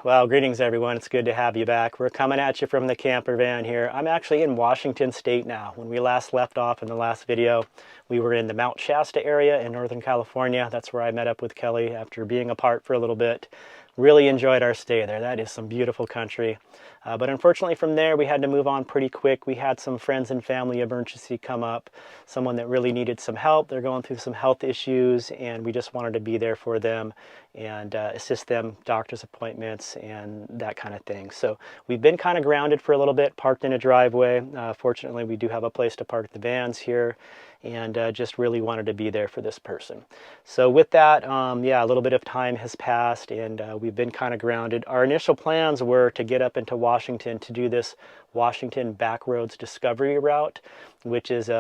Well, greetings everyone. It's good to have you back. We're coming at you from the camper van here. I'm actually in Washington State now. When we last left off in the last video, we were in the Mount Shasta area in Northern California. That's where I met up with Kelly after being apart for a little bit. Really enjoyed our stay there. That is some beautiful country. But unfortunately from there we had to move on pretty quick. We had some friends and family emergency come up, someone that really needed some help. They're going through some health issues and we just wanted to be there for them and assist them, doctor's appointments and that kind of thing. So we've been kind of grounded for a little bit, parked in a driveway. Fortunately we do have a place to park the vans here, and just really wanted to be there for this person. So with that, yeah, a little bit of time has passed and we've been kind of grounded. Our initial plans were to get up into Washington to do this Washington Backroads Discovery Route, which is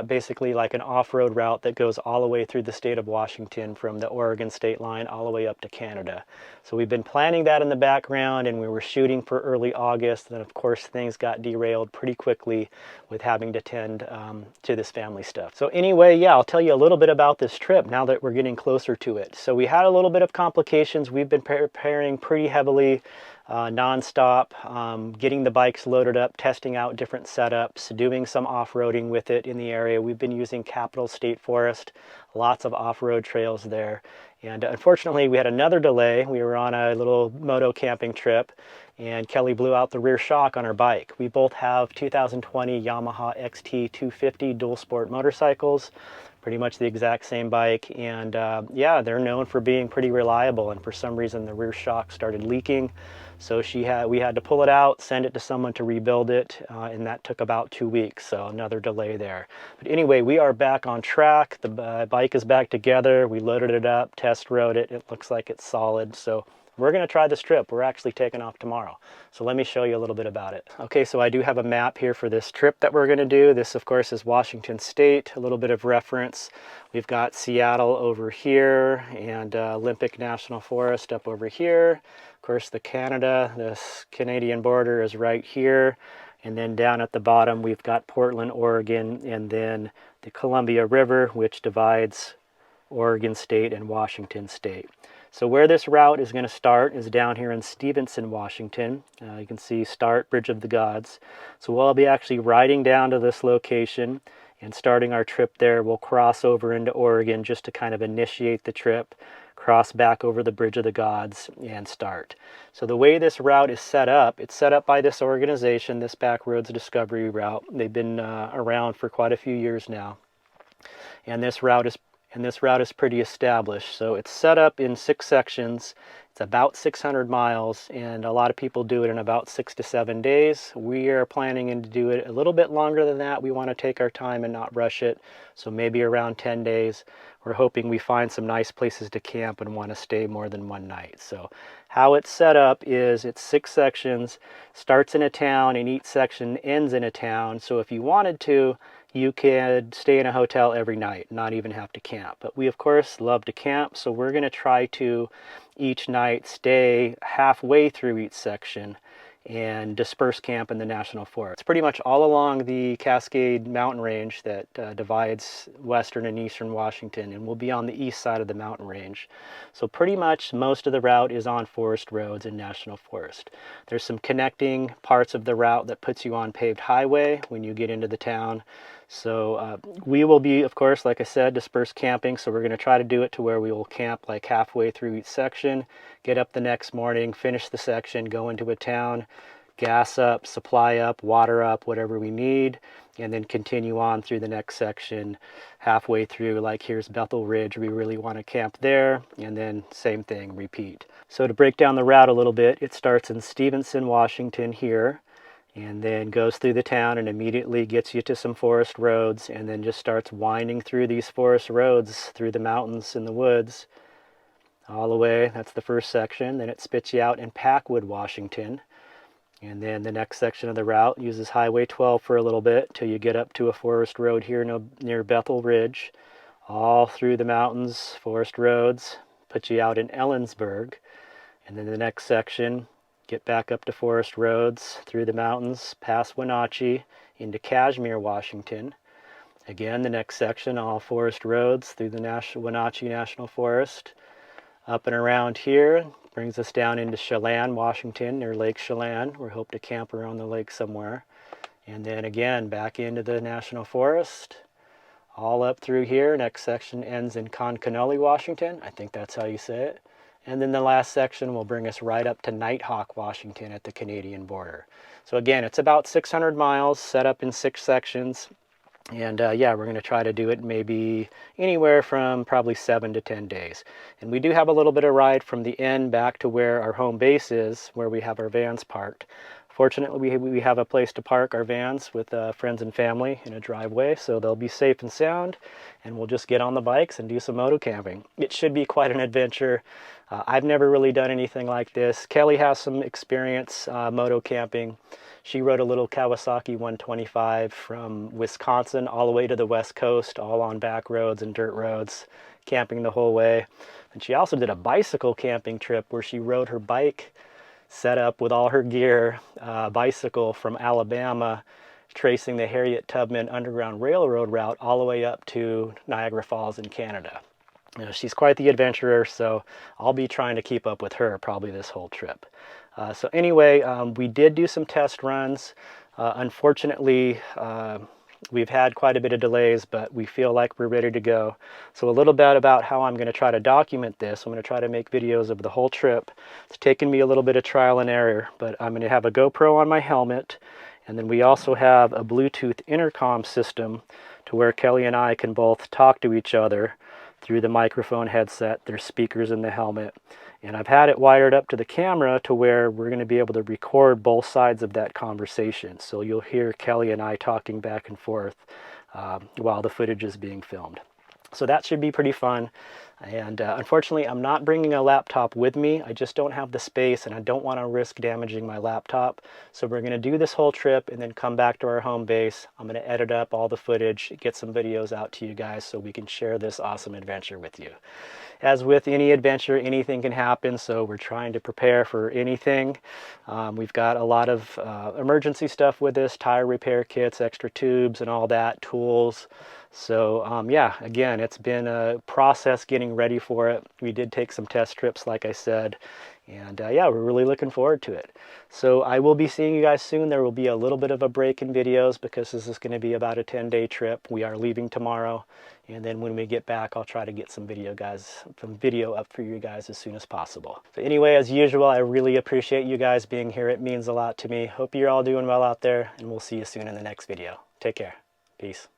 basically like an off-road route that goes all the way through the state of Washington from the Oregon state line all the way up to Canada. So we've been planning that in the background and we were shooting for early August. Then of course things got derailed pretty quickly with having to tend to this family stuff. So anyway, yeah, I'll tell you a little bit about this trip now that we're getting closer to it. So we had a little bit of complications. We've been preparing pretty heavily, non-stop, getting the bikes loaded up, testing out different setups, doing some off-roading with it in the area. We've been using Capitol State Forest, lots of off-road trails there. And unfortunately, we had another delay. We were on a little moto camping trip and Kelly blew out the rear shock on her bike. We both have 2020 Yamaha XT 250 dual sport motorcycles, pretty much the exact same bike. And yeah, they're known for being pretty reliable. And for some reason, the rear shock started leaking. So we had to pull it out, send it to someone to rebuild it, and that took about 2 weeks, so another delay there. But anyway, we are back on track. The bike is back together. We loaded it up, test rode it. It looks like it's solid. So we're going to try this trip. We're actually taking off tomorrow. So let me show you a little bit about it. Okay, so I do have a map here for this trip that we're going to do. This, of course, is Washington State. A little bit of reference. We've got Seattle over here and Olympic National Forest up over here. Of course, the Canadian border is right here. And then down at the bottom, we've got Portland, Oregon, and then the Columbia River, which divides Oregon State and Washington State. So where this route is going to start is down here in Stevenson, Washington. You can see start Bridge of the Gods. So we'll be actually riding down to this location and starting our trip there. We'll cross over into Oregon just to kind of initiate the trip, cross back over the Bridge of the Gods and start. So the way this route is set up, it's set up by this organization, this Backroads Discovery Route. They've been around for quite a few years now. And this route is pretty established. So it's set up in 6 sections. It's about 600 miles, and a lot of people do it in about 6 to 7 days. We are planning to do it a little bit longer than that. We want to take our time and not rush it, so maybe around 10 days. We're hoping we find some nice places to camp and want to stay more than one night. So how it's set up is it's 6 sections, starts in a town, and each section ends in a town. So if you wanted to, you could stay in a hotel every night, not even have to camp. But we, of course, love to camp, so we're going to try to each night stay halfway through each section and disperse camp in the National Forest. It's pretty much all along the Cascade Mountain Range that divides western and eastern Washington, and we'll be on the east side of the mountain range. So pretty much most of the route is on forest roads in National Forest. There's some connecting parts of the route that puts you on paved highway when you get into the town. So we will be, of course, like I said, dispersed camping. So we're going to try to do it to where we will camp like halfway through each section, get up the next morning, finish the section, go into a town, gas up, supply up, water up, whatever we need, and then continue on through the next section halfway through. Like here's Bethel Ridge, we really want to camp there, and then same thing, repeat. So to break down the route a little bit, it starts in Stevenson, Washington here, and then goes through the town and immediately gets you to some forest roads, and then just starts winding through these forest roads through the mountains and the woods all the way. That's the first section. Then it spits you out in Packwood, Washington. And then the next section of the route uses Highway 12 for a little bit till you get up to a forest road here near Bethel Ridge, all through the mountains, forest roads, put you out in Ellensburg. And then the next section, get back up to forest roads, through the mountains, past Wenatchee, into Cashmere, Washington. Again, the next section, all forest roads, through the Wenatchee National Forest, up and around here, brings us down into Chelan, Washington, near Lake Chelan. We hope to camp around the lake somewhere. And then again, back into the National Forest, all up through here. Next section ends in Concanoli, Washington. I think that's how you say it. And then the last section will bring us right up to Nighthawk, Washington at the Canadian border. So again, it's about 600 miles, set up in 6 sections. And yeah, we're going to try to do it maybe anywhere from probably 7 to 10 days. And we do have a little bit of ride from the end back to where our home base is, where we have our vans parked. Fortunately, we have a place to park our vans with friends and family in a driveway, so they'll be safe and sound, and we'll just get on the bikes and do some moto camping. It should be quite an adventure. I've never really done anything like this. Kelly has some experience moto camping. She rode a little Kawasaki 125 from Wisconsin all the way to the West Coast, all on back roads and dirt roads, camping the whole way. And she also did a bicycle camping trip where she rode her bike set up with all her gear, bicycle from Alabama, tracing the Harriet Tubman Underground Railroad route all the way up to Niagara Falls in Canada. You know, she's quite the adventurer, so I'll be trying to keep up with her probably this whole trip. So anyway, we did do some test runs. Unfortunately, we've had quite a bit of delays, but we feel like we're ready to go. So a little bit about how I'm going to try to document this. I'm going to try to make videos of the whole trip. It's taken me a little bit of trial and error, but I'm going to have a GoPro on my helmet, and then we also have a Bluetooth intercom system to where Kelly and I can both talk to each other through the microphone headset. There's speakers in the helmet. And I've had it wired up to the camera to where we're going to be able to record both sides of that conversation. So you'll hear Kelly and I talking back and forth while the footage is being filmed. So that should be pretty fun. And unfortunately, I'm not bringing a laptop with me. I just don't have the space, and I don't want to risk damaging my laptop. So we're going to do this whole trip and then come back to our home base. I'm going to edit up all the footage, get some videos out to you guys so we can share this awesome adventure with you. As with any adventure, anything can happen, so we're trying to prepare for anything. We've got a lot of emergency stuff with us, tire repair kits, extra tubes and all that, tools. So yeah, again, it's been a process getting ready for it. We did take some test trips, like I said, and yeah, we're really looking forward to it. So I will be seeing you guys soon. There will be a little bit of a break in videos because this is going to be about a 10-day trip. We are leaving tomorrow, and then when we get back, I'll try to get some video up for you guys as soon as possible. So anyway, as usual, I really appreciate you guys being here. It means a lot to me. Hope you're all doing well out there, and we'll see you soon in the next video. Take care. Peace.